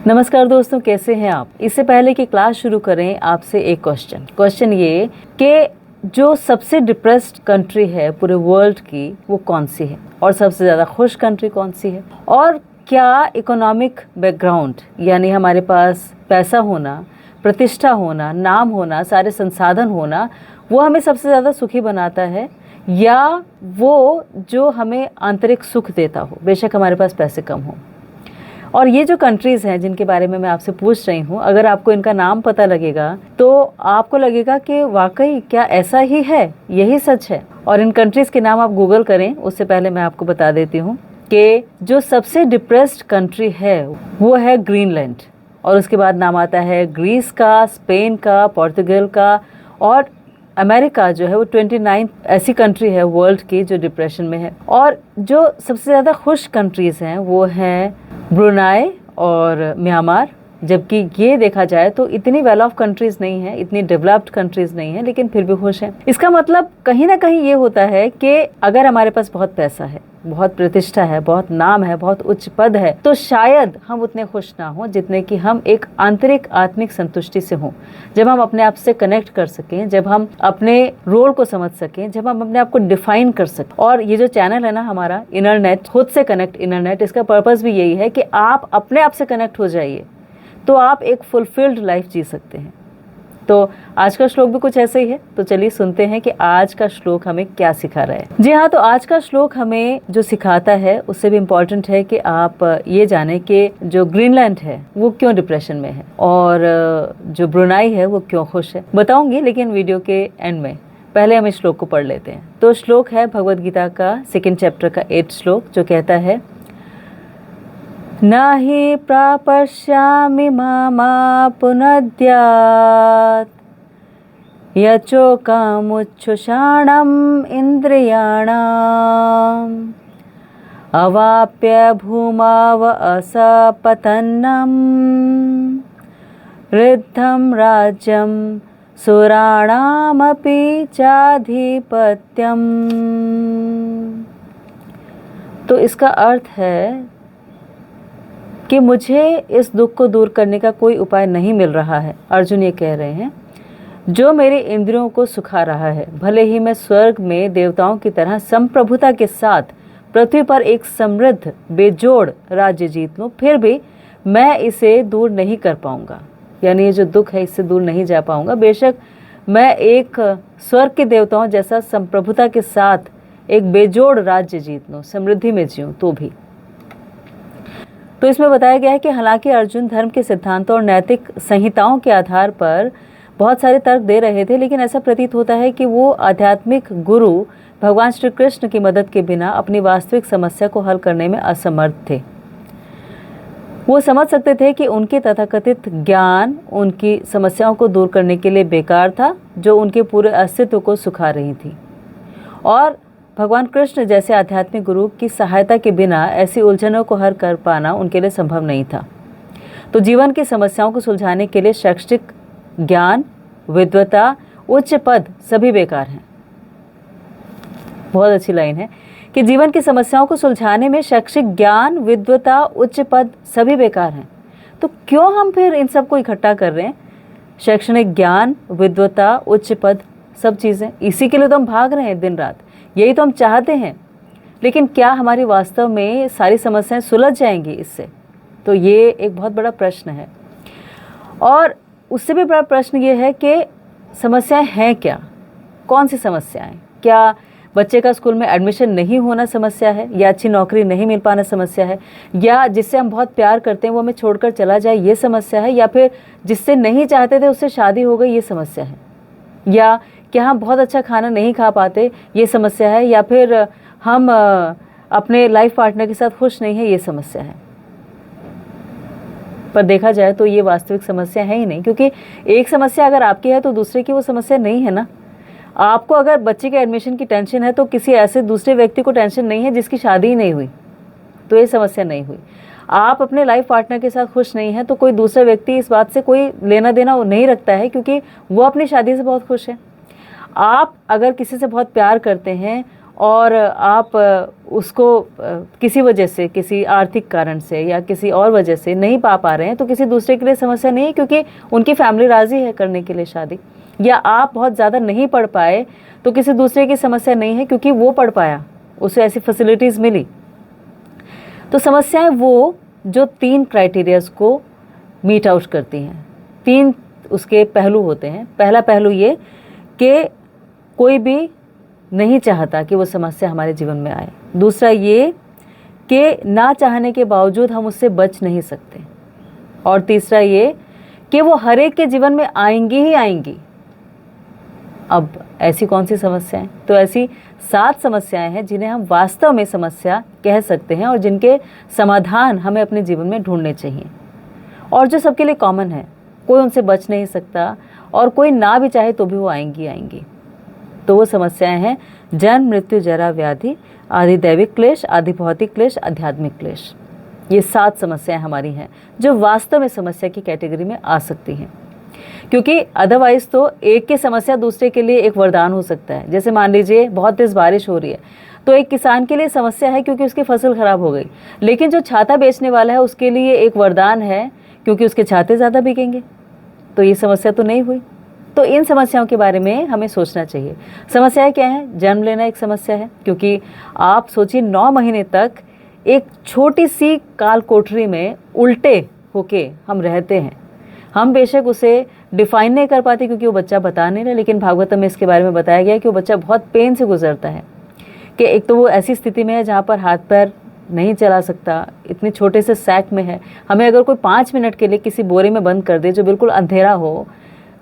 नमस्कार दोस्तों, कैसे हैं आप। इससे पहले कि क्लास शुरू करें, आपसे एक क्वेश्चन ये कि जो सबसे डिप्रेस्ड कंट्री है पूरे वर्ल्ड की वो कौन सी है और सबसे ज़्यादा खुश कंट्री कौन सी है, और क्या इकोनॉमिक बैकग्राउंड यानी हमारे पास पैसा होना, प्रतिष्ठा होना, नाम होना, सारे संसाधन होना वो हमें सबसे ज़्यादा सुखी बनाता है, या वो जो हमें आंतरिक सुख देता हो, बेशक हमारे पास पैसे कम हो। और ये जो कंट्रीज़ हैं जिनके बारे में मैं आपसे पूछ रही हूँ, अगर आपको इनका नाम पता लगेगा तो आपको लगेगा कि वाकई क्या ऐसा ही है, यही सच है। और इन कंट्रीज़ के नाम आप गूगल करें, उससे पहले मैं आपको बता देती हूँ कि जो सबसे डिप्रेस्ड कंट्री है वो है ग्रीनलैंड, और उसके बाद नाम आता है ग्रीस का, स्पेन का, पोर्तुगल का, और अमेरिका जो है वो 29 ऐसी कंट्री है वर्ल्ड की जो डिप्रेशन में है। और जो सबसे ज़्यादा खुश कंट्रीज़ हैं वो हैं ब्रुनाई और म्यांमार, जबकि ये देखा जाए तो इतनी वेल ऑफ कंट्रीज़ नहीं है, इतनी डेवलप्ड कंट्रीज़ नहीं है, लेकिन फिर भी खुश हैं। इसका मतलब कहीं ना कहीं ये होता है कि अगर हमारे पास बहुत पैसा है, बहुत प्रतिष्ठा है, बहुत नाम है, बहुत उच्च पद है, तो शायद हम उतने खुश ना हों जितने कि हम एक आंतरिक आत्मिक संतुष्टि से हों। जब हम अपने आप से कनेक्ट कर सकें, जब हम अपने रोल को समझ सकें, जब हम अपने आप को डिफाइन कर सकें। और ये जो चैनल है ना हमारा इनर नेट, खुद से कनेक्ट इनर नेट, इसका पर्पस भी यही है कि आप अपने आप से कनेक्ट हो जाइए तो आप एक फुलफिल्ड लाइफ जी सकते हैं। तो आज का श्लोक भी कुछ ऐसे ही है, तो चलिए सुनते हैं कि आज का श्लोक हमें क्या सिखा रहा है। जी हाँ, तो आज का श्लोक हमें जो सिखाता है उससे भी इम्पोर्टेंट है कि आप ये जानें कि जो ग्रीनलैंड है वो क्यों डिप्रेशन में है और जो ब्रुनाई है वो क्यों खुश है। बताऊंगी लेकिन वीडियो के एंड में। पहले हम इस श्लोक को पढ़ लेते हैं। तो श्लोक है भगवद गीता का 2nd चैप्टर का 8th श्लोक, जो कहता है, नहि प्रापश्यामि मामापुनद्यात् यचोकामुच्छुषाणम् इन्द्रियाणाम् अवाप्य भूमाव असपतन्नम् ऋद्धं राज्यं सुराणामपि चाधिपत्यम्। तो इसका अर्थ है कि मुझे इस दुख को दूर करने का कोई उपाय नहीं मिल रहा है। अर्जुन ये कह रहे हैं, जो मेरे इंद्रियों को सुखा रहा है, भले ही मैं स्वर्ग में देवताओं की तरह संप्रभुता के साथ पृथ्वी पर एक समृद्ध बेजोड़ राज्य जीत लूं, फिर भी मैं इसे दूर नहीं कर पाऊंगा। यानी ये जो दुख है इससे दूर नहीं जा पाऊंगा। बेशक मैं एक स्वर्ग के देवताओं जैसा संप्रभुता के साथ एक बेजोड़ राज्य जीत लूं, समृद्धि में जीऊं, तो भी। तो इसमें बताया गया है कि हालांकि अर्जुन धर्म के सिद्धांतों और नैतिक संहिताओं के आधार पर बहुत सारे तर्क दे रहे थे, लेकिन ऐसा प्रतीत होता है कि वो आध्यात्मिक गुरु भगवान श्री कृष्ण की मदद के बिना अपनी वास्तविक समस्या को हल करने में असमर्थ थे। वो समझ सकते थे कि उनके तथाकथित ज्ञान उनकी समस्याओं को दूर करने के लिए बेकार था, जो उनके पूरे अस्तित्व को सुखा रही थी। और भगवान कृष्ण जैसे आध्यात्मिक गुरु की सहायता के बिना ऐसी उलझनों को हल कर पाना उनके लिए संभव नहीं था। तो जीवन की समस्याओं को सुलझाने के लिए शैक्षिक ज्ञान, विद्वता, उच्च पद सभी बेकार हैं। बहुत अच्छी लाइन है कि जीवन की समस्याओं को सुलझाने में शैक्षिक ज्ञान, विद्वता, उच्च पद सभी बेकार हैं। तो क्यों हम फिर इन सब को इकट्ठा कर रहे हैं? शैक्षणिक ज्ञान, विद्वता, उच्च पद, सब चीज़ें, इसी के लिए तो हम भाग रहे हैं दिन रात, यही तो हम चाहते हैं। लेकिन क्या हमारी वास्तव में सारी समस्याएं सुलझ जाएंगी इससे? तो ये एक बहुत बड़ा प्रश्न है। और उससे भी बड़ा प्रश्न ये है कि समस्याएं हैं क्या, कौन सी समस्याएं? क्या बच्चे का स्कूल में एडमिशन नहीं होना समस्या है, या अच्छी नौकरी नहीं मिल पाना समस्या है, या जिससे हम बहुत प्यार करते हैं वो हमें छोड़कर चला जाए ये समस्या है, या फिर जिससे नहीं चाहते थे उससे शादी हो गई ये समस्या है, या क्या हम बहुत अच्छा खाना नहीं खा पाते ये समस्या है, या फिर हम अपने लाइफ पार्टनर के साथ खुश नहीं है ये समस्या है? पर देखा जाए तो ये वास्तविक समस्या है ही नहीं, क्योंकि एक समस्या अगर आपकी है तो दूसरे की वो समस्या नहीं है ना। आपको अगर बच्चे के एडमिशन की टेंशन है तो किसी ऐसे दूसरे व्यक्ति को टेंशन नहीं है जिसकी शादी ही नहीं हुई, तो ये समस्या नहीं हुई। आप अपने लाइफ पार्टनर के साथ खुश नहीं हैं तो कोई दूसरा व्यक्ति इस बात से कोई लेना देना नहीं रखता है, क्योंकि वो अपनी शादी से बहुत खुश है। आप अगर किसी से बहुत प्यार करते हैं और आप उसको किसी वजह से, किसी आर्थिक कारण से या किसी और वजह से नहीं पा रहे हैं, तो किसी दूसरे के लिए समस्या नहीं है, क्योंकि उनकी फैमिली राज़ी है करने के लिए शादी। या आप बहुत ज़्यादा नहीं पढ़ पाए तो किसी दूसरे की समस्या नहीं है, क्योंकि वो पढ़ पाया, उसे ऐसी फैसिलिटीज़ मिली। तो समस्याएं वो जो 3 क्राइटेरियाज को मीट आउट करती हैं। 3 उसके पहलू होते हैं। पहला पहलू ये कि कोई भी नहीं चाहता कि वो समस्या हमारे जीवन में आए। दूसरा ये कि ना चाहने के बावजूद हम उससे बच नहीं सकते। और तीसरा ये कि वो हर एक के जीवन में आएंगी ही आएंगी। अब ऐसी कौन सी समस्याएं? तो ऐसी 7 समस्याएं हैं जिन्हें हम वास्तव में समस्या कह सकते हैं और जिनके समाधान हमें अपने जीवन में ढूंढने चाहिए, और जो सबके लिए कॉमन है। कोई उनसे बच नहीं सकता और कोई ना भी चाहे तो भी वो आएंगी आएंगी। तो वो समस्याएं हैं जन्म, मृत्यु, जरा, व्याधि, आदि दैविक क्लेश, आदि भौतिक क्लेश, आध्यात्मिक क्लेश। ये 7 समस्याएं हमारी हैं जो वास्तव में समस्या की कैटेगरी में आ सकती हैं, क्योंकि अदरवाइज तो एक की समस्या दूसरे के लिए एक वरदान हो सकता है। जैसे मान लीजिए बहुत तेज बारिश हो रही है, तो एक किसान के लिए समस्या है क्योंकि उसकी फसल खराब हो गई, लेकिन जो छाता बेचने वाला है उसके लिए एक वरदान है क्योंकि उसके छाते ज़्यादा बिकेंगे। तो ये समस्या तो नहीं हुई। तो इन समस्याओं के बारे में हमें सोचना चाहिए। समस्याएं क्या हैं? जन्म लेना एक समस्या है, क्योंकि आप सोचिए 9 महीने तक एक छोटी सी काल कोठरी में उल्टे होके हम रहते हैं। हम बेशक उसे डिफाइन नहीं कर पाते क्योंकि वो बच्चा बता नहीं रहा, लेकिन भागवतम में इसके बारे में बताया गया है कि वो बच्चा बहुत पेन से गुजरता है। कि एक तो वो ऐसी स्थिति में है जहाँ पर हाथ पैर नहीं चला सकता, इतने छोटे से सैक में है। हमें अगर कोई 5 मिनट के लिए किसी बोरे में बंद कर दे जो बिल्कुल अंधेरा हो,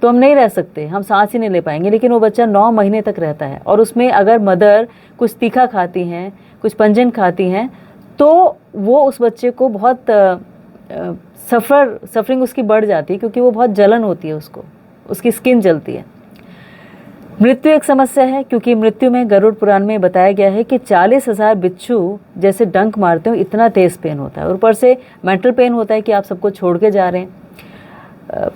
तो हम नहीं रह सकते, हम सांस ही नहीं ले पाएंगे। लेकिन वो बच्चा 9 महीने तक रहता है, और उसमें अगर मदर कुछ तीखा खाती हैं, कुछ पंजन खाती हैं, तो वो उस बच्चे को बहुत सफरिंग उसकी बढ़ जाती है, क्योंकि वो बहुत जलन होती है, उसको उसकी स्किन जलती है। मृत्यु एक समस्या है, क्योंकि मृत्यु में गरुड़ पुराण में बताया गया है कि 40,000 बिच्छू जैसे डंक मारते हो, इतना तेज पेन होता है। और ऊपर से मेंटल पेन होता है कि आप सबको छोड़ के जा रहे हैं।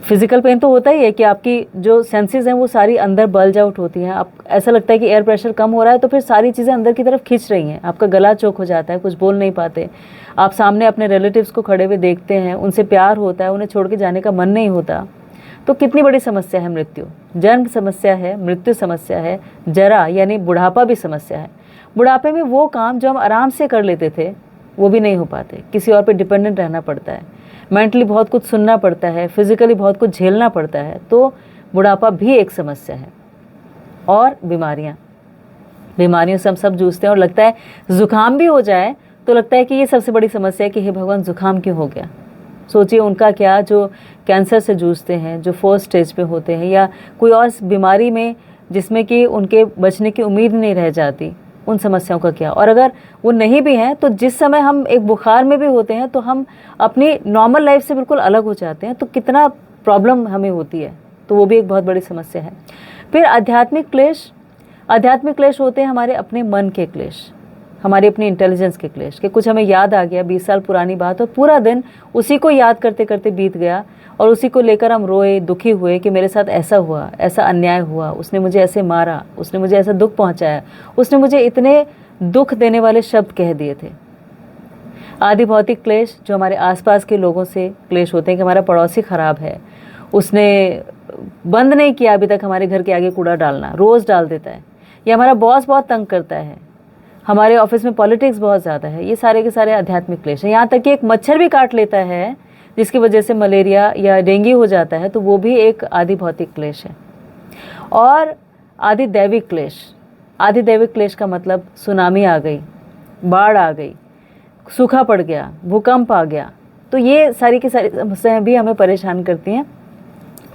फिजिकल पेन तो होता ही है कि आपकी जो सेंसेस हैं वो सारी अंदर बल्ज आउट होती हैं। आप ऐसा लगता है कि एयर प्रेशर कम हो रहा है, तो फिर सारी चीज़ें अंदर की तरफ खींच रही हैं। आपका गला चोक हो जाता है, कुछ बोल नहीं पाते। आप सामने अपने रिलेटिव्स को खड़े हुए देखते हैं, उनसे प्यार होता है, उन्हें छोड़ के जाने का मन नहीं होता। तो कितनी बड़ी समस्या है मृत्यु। जन्म समस्या है, मृत्यु समस्या है, जरा यानी बुढ़ापा भी समस्या है। बुढ़ापे में वो काम जो हम आराम से कर लेते थे वो भी नहीं हो पाते, किसी और पे डिपेंडेंट रहना पड़ता है। मेंटली बहुत कुछ सुनना पड़ता है, फिजिकली बहुत कुछ झेलना पड़ता है। तो बुढ़ापा भी एक समस्या है। और बीमारियों से हम सब जूझते हैं, और लगता है जुकाम भी हो जाए तो लगता है कि ये सबसे बड़ी समस्या है कि हे भगवान जुकाम क्यों हो गया। सोचिए उनका क्या, जो कैंसर से जूझते हैं, जो 4th स्टेज पे होते हैं, या कोई और बीमारी में जिसमें कि उनके बचने की उम्मीद नहीं रह जाती, उन समस्याओं का क्या। और अगर वो नहीं भी हैं तो जिस समय हम एक बुखार में भी होते हैं तो हम अपनी नॉर्मल लाइफ से बिल्कुल अलग हो जाते हैं, तो कितना प्रॉब्लम हमें होती है। तो वो भी एक बहुत बड़ी समस्या है। फिर आध्यात्मिक क्लेश होते हैं हमारे अपने मन के क्लेश, हमारी अपनी इंटेलिजेंस के क्लेश। कि कुछ हमें याद आ गया 20 साल पुरानी बात, और पूरा दिन उसी को याद करते करते बीत गया, और उसी को लेकर हम रोए, दुखी हुए कि मेरे साथ ऐसा हुआ, ऐसा अन्याय हुआ, उसने मुझे ऐसे मारा, उसने मुझे ऐसा दुख पहुंचाया, उसने मुझे इतने दुख देने वाले शब्द कह दिए थे। आदि भौतिक क्लेश जो हमारे आसपास के लोगों से क्लेश होते हैं कि हमारा पड़ोसी खराब है, उसने बंद नहीं किया अभी तक हमारे घर के आगे कूड़ा डालना, रोज़ डाल देता है, या हमारा बॉस बहुत तंग करता है, हमारे ऑफिस में पॉलिटिक्स बहुत ज़्यादा है। ये सारे के सारे आध्यात्मिक क्लेश हैं। यहाँ तक कि एक मच्छर भी काट लेता है जिसकी वजह से मलेरिया या डेंगू हो जाता है, तो वो भी एक आदि भौतिक क्लेश है। और आदि दैविक क्लेश का मतलब सुनामी आ गई, बाढ़ आ गई, सूखा पड़ गया, भूकंप आ गया, तो ये सारी की सारी समस्याएं भी हमें परेशान करती हैं।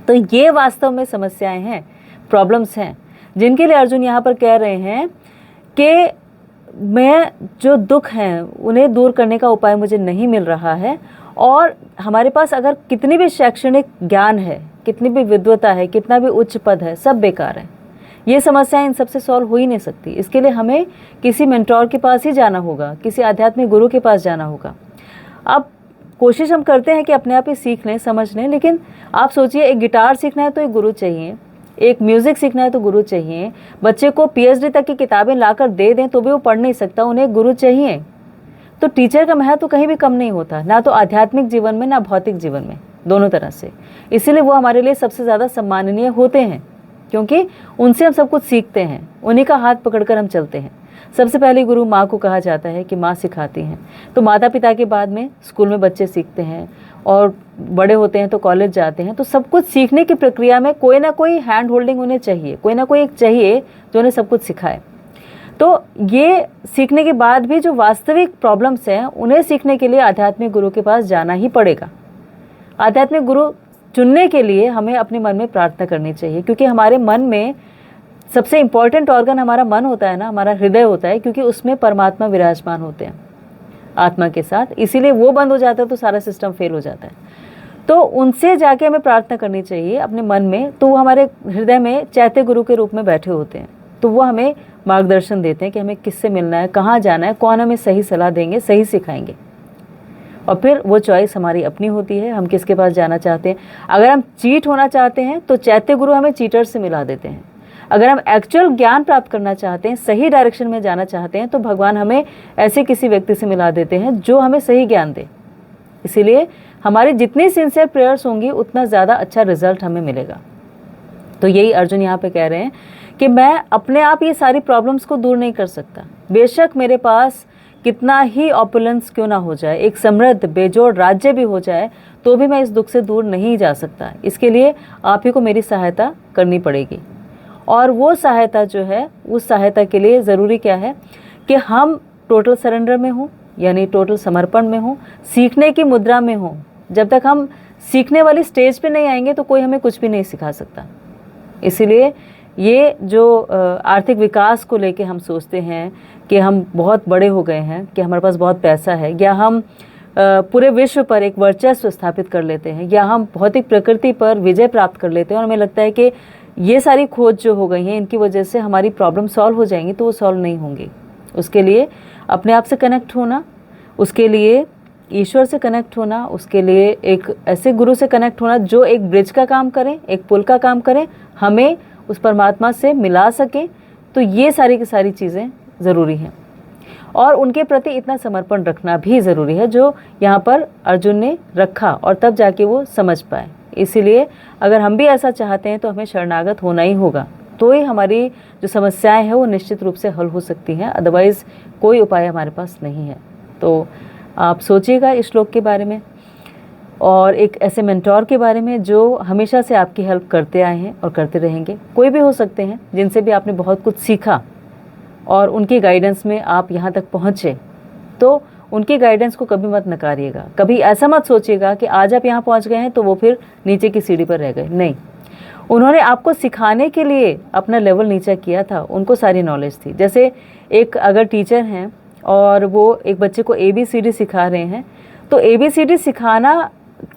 तो ये वास्तव में समस्याएं हैं, प्रॉब्लम्स हैं, जिनके लिए अर्जुन यहाँ पर कह रहे हैं कि मैं जो दुख हैं उन्हें दूर करने का उपाय मुझे नहीं मिल रहा है। और हमारे पास अगर कितनी भी शैक्षणिक ज्ञान है, कितनी भी विद्वता है, कितना भी उच्च पद है, सब बेकार है। ये समस्याएं इन सबसे सॉल्व हो ही नहीं सकती। इसके लिए हमें किसी मेंटोर के पास ही जाना होगा, किसी आध्यात्मिक गुरु के पास जाना होगा। अब कोशिश हम करते हैं कि अपने आप ही सीख लें, समझ लें, लेकिन आप सोचिए एक गिटार सीखना है तो एक गुरु चाहिए, एक म्यूज़िक सीखना है तो गुरु चाहिए। बच्चे को पीएचडी तक की किताबें लाकर दे दें तो भी वो पढ़ नहीं सकता, उन्हें एक गुरु चाहिए। तो टीचर का महत्व तो कहीं भी कम नहीं होता, ना तो आध्यात्मिक जीवन में ना भौतिक जीवन में, दोनों तरह से। इसीलिए वो हमारे लिए सबसे ज़्यादा सम्माननीय होते हैं, क्योंकि उनसे हम सब कुछ सीखते हैं, उन्हीं का हाथ पकड़कर हम चलते हैं। सबसे पहले गुरु माँ को कहा जाता है कि माँ सिखाती हैं, तो माता पिता के बाद में स्कूल में बच्चे सीखते हैं, और बड़े होते हैं तो कॉलेज जाते हैं। तो सब कुछ सीखने की प्रक्रिया में कोई ना कोई हैंड होल्डिंग उन्हें चाहिए, कोई ना कोई एक चाहिए जो उन्हें सब कुछ सिखाए। तो ये सीखने के बाद भी जो वास्तविक प्रॉब्लम्स हैं उन्हें सीखने के लिए आध्यात्मिक गुरु के पास जाना ही पड़ेगा। आध्यात्मिक गुरु चुनने के लिए हमें अपने मन में प्रार्थना करनी चाहिए, क्योंकि हमारे मन में सबसे इम्पॉर्टेंट ऑर्गन हमारा मन होता है ना, हमारा हृदय होता है, क्योंकि उसमें परमात्मा विराजमान होते हैं आत्मा के साथ। इसीलिए वो बंद हो जाता है तो सारा सिस्टम फेल हो जाता है। तो उनसे जाके हमें प्रार्थना करनी चाहिए अपने मन में। तो वो हमारे हृदय में चैत्य गुरु के रूप में बैठे होते हैं, तो वो हमें मार्गदर्शन देते हैं कि हमें किससे मिलना है, कहाँ जाना है, कौन हमें सही सलाह देंगे, सही सिखाएंगे। और फिर वो चॉइस हमारी अपनी होती है, हम किसके पास जाना चाहते हैं। अगर हम चीट होना चाहते हैं तो चैत्य गुरु हमें चीटर से मिला देते हैं। अगर हम एक्चुअल ज्ञान प्राप्त करना चाहते हैं, सही डायरेक्शन में जाना चाहते हैं, तो भगवान हमें ऐसे किसी व्यक्ति से मिला देते हैं जो हमें सही ज्ञान दे। इसीलिए हमारी जितनी सिंसियर प्रेयर्स होंगी उतना ज़्यादा अच्छा रिजल्ट हमें मिलेगा। तो यही अर्जुन यहाँ पे कह रहे हैं कि मैं अपने आप ये सारी प्रॉब्लम्स को दूर नहीं कर सकता। बेशक मेरे पास कितना ही ऑपुलेंस क्यों ना हो जाए, एक समृद्ध बेजोड़ राज्य भी हो जाए, तो भी मैं इस दुख से दूर नहीं जा सकता। इसके लिए आप ही को मेरी सहायता करनी पड़ेगी। और वो सहायता जो है, उस सहायता के लिए ज़रूरी क्या है कि हम टोटल सरेंडर में हों, यानी टोटल समर्पण में हों, सीखने की मुद्रा में हों। जब तक हम सीखने वाली स्टेज पे नहीं आएंगे तो कोई हमें कुछ भी नहीं सिखा सकता। इसीलिए ये जो आर्थिक विकास को लेके हम सोचते हैं कि हम बहुत बड़े हो गए हैं, कि हमारे पास बहुत पैसा है, या हम पूरे विश्व पर एक वर्चस्व स्थापित कर लेते हैं, या हम भौतिक प्रकृति पर विजय प्राप्त कर लेते हैं, और हमें लगता है कि ये सारी खोज जो हो गई हैं इनकी वजह से हमारी प्रॉब्लम सॉल्व हो जाएंगी, तो वो सॉल्व नहीं होंगी। उसके लिए अपने आप से कनेक्ट होना, उसके लिए ईश्वर से कनेक्ट होना, उसके लिए एक ऐसे गुरु से कनेक्ट होना जो एक ब्रिज का काम करें, एक पुल का काम करें, हमें उस परमात्मा से मिला सकें। तो ये सारी की सारी चीज़ें ज़रूरी हैं, और उनके प्रति इतना समर्पण रखना भी ज़रूरी है जो यहाँ पर अर्जुन ने रखा, और तब जाके वो समझ पाए। इसीलिए अगर हम भी ऐसा चाहते हैं तो हमें शरणागत होना ही होगा, तो ही हमारी जो समस्याएं हैं वो निश्चित रूप से हल हो सकती हैं। अदरवाइज़ कोई उपाय हमारे पास नहीं है। तो आप सोचिएगा इस श्लोक के बारे में, और एक ऐसे मेंटोर के बारे में जो हमेशा से आपकी हेल्प करते आए हैं और करते रहेंगे। कोई भी हो सकते हैं जिनसे भी आपने बहुत कुछ सीखा और उनकी गाइडेंस में आप यहाँ तक पहुँचे, तो उनकी गाइडेंस को कभी मत नकारिएगा। कभी ऐसा मत सोचिएगा कि आज आप यहाँ पहुँच गए हैं तो वो फिर नीचे की सीढ़ी पर रह गए। नहीं, उन्होंने आपको सिखाने के लिए अपना लेवल नीचा किया था, उनको सारी नॉलेज थी। जैसे एक अगर टीचर हैं और वो एक बच्चे को ABCD सिखा रहे हैं, तो ABCD सिखाना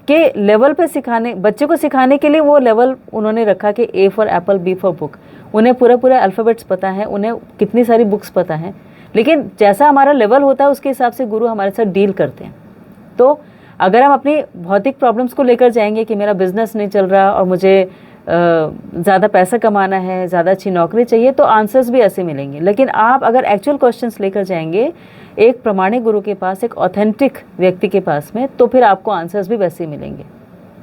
के लेवल पे सिखाने, बच्चे को सिखाने के लिए वो लेवल उन्होंने रखा कि A for Apple, B for book. उन्हें पूरा अल्फ़ाबेट्स पता है, उन्हें कितनी सारी बुक्स पता हैं, लेकिन जैसा हमारा लेवल होता है उसके हिसाब से गुरु हमारे साथ डील करते हैं। तो अगर हम अपनी भौतिक प्रॉब्लम्स को लेकर जाएंगे कि मेरा बिजनेस नहीं चल रहा और मुझे ज़्यादा पैसा कमाना है, ज़्यादा अच्छी नौकरी चाहिए, तो आंसर्स भी ऐसे मिलेंगे। लेकिन आप अगर एक्चुअल क्वेश्चंस लेकर जाएंगे एक प्रमाणिक गुरु के पास, एक ऑथेंटिक व्यक्ति के पास में, तो फिर आपको आंसर्स भी वैसे ही मिलेंगे,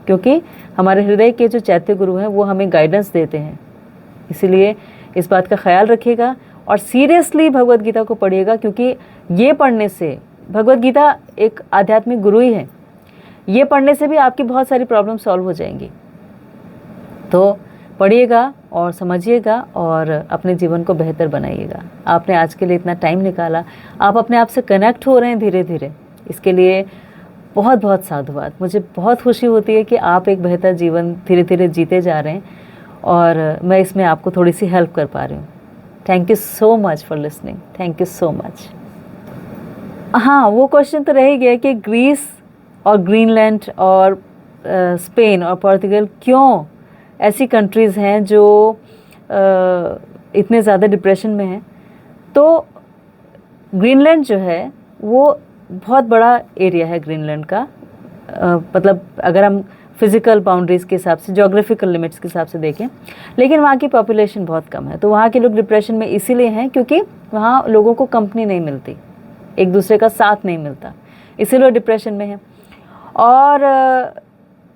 क्योंकि हमारे हृदय के जो चैत्य गुरु हैं वो हमें गाइडेंस देते हैं। इसीलिए इस बात का ख्याल रखिएगा और सीरियसली भगवद गीता को पढ़िएगा, क्योंकि ये पढ़ने से, भगवद गीता एक आध्यात्मिक गुरु ही है, ये पढ़ने से भी आपकी बहुत सारी प्रॉब्लम सॉल्व हो जाएंगी। तो पढ़िएगा और समझिएगा और अपने जीवन को बेहतर बनाइएगा। आपने आज के लिए इतना टाइम निकाला, आप अपने आप से कनेक्ट हो रहे हैं धीरे धीरे, इसके लिए बहुत बहुत साधुवाद। मुझे बहुत खुशी होती है कि आप एक बेहतर जीवन धीरे धीरे जीते जा रहे हैं और मैं इसमें आपको थोड़ी सी हेल्प कर पा रही हूँ। Thank you so much for listening, thank you so much. हाँ, वो क्वेश्चन तो रह ही गया कि ग्रीस और ग्रीनलैंड और स्पेन और पोर्तुगल क्यों ऐसी कंट्रीज़ हैं जो इतने ज़्यादा डिप्रेशन में हैं। तो ग्रीनलैंड जो है वो बहुत बड़ा एरिया है ग्रीनलैंड का, मतलब अगर हम फिज़िकल बाउंड्रीज़ के हिसाब से, जोग्राफिकल लिमिट्स के हिसाब से देखें, लेकिन वहाँ की पॉपुलेशन बहुत कम है। तो वहाँ के लोग डिप्रेशन में इसीलिए हैं क्योंकि वहाँ लोगों को कंपनी नहीं मिलती, एक दूसरे का साथ नहीं मिलता, इसीलिए डिप्रेशन में है। और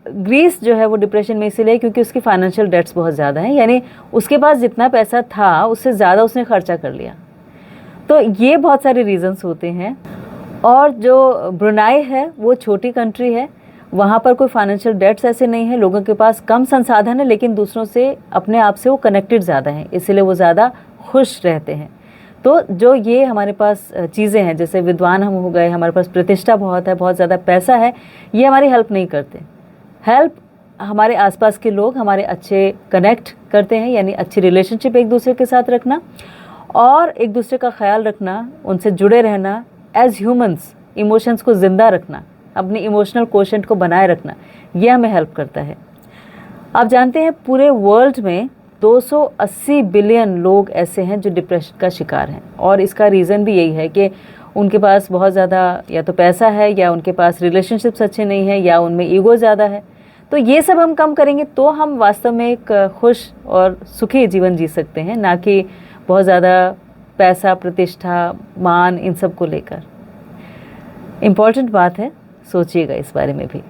ग्रीस जो है वो डिप्रेशन में इसीलिए क्योंकि उसकी फाइनेंशियल डेट्स बहुत ज़्यादा हैं, यानी उसके पास जितना पैसा था उससे ज़्यादा उसने खर्चा कर लिया। तो ये बहुत सारे रीजंस होते हैं। और जो ब्रुनाई है वो छोटी कंट्री है, वहाँ पर कोई फाइनेंशियल डेट्स ऐसे नहीं है, लोगों के पास कम संसाधन है, लेकिन दूसरों से अपने आप से वो कनेक्टेड ज़्यादा हैं, इसलिए वो ज़्यादा खुश रहते हैं। तो जो ये हमारे पास चीज़ें हैं, जैसे विद्वान हम हो गए, हमारे पास प्रतिष्ठा बहुत है, बहुत ज़्यादा पैसा है, ये हमारी हेल्प नहीं करते। हेल्प हमारे आसपास के लोग हमारे अच्छे कनेक्ट करते हैं, यानी अच्छी रिलेशनशिप एक दूसरे के साथ रखना और एक दूसरे का ख्याल रखना, उनसे जुड़े रहना, एज ह्यूमंस इमोशंस को ज़िंदा रखना, अपनी इमोशनल कोशेंट को बनाए रखना, यह हमें हेल्प करता है। आप जानते हैं पूरे वर्ल्ड में 280 बिलियन लोग ऐसे हैं जो डिप्रेशन का शिकार हैं, और इसका रीज़न भी यही है कि उनके पास बहुत ज़्यादा या तो पैसा है, या उनके पास रिलेशनशिप्स अच्छे नहीं हैं, या उनमें ईगो ज़्यादा है। तो ये सब हम कम करेंगे तो हम वास्तव में एक खुश और सुखी जीवन जी सकते हैं, ना कि बहुत ज़्यादा पैसा, प्रतिष्ठा, मान, इन सब को लेकर। इम्पॉर्टेंट बात है, सोचिएगा इस बारे में भी।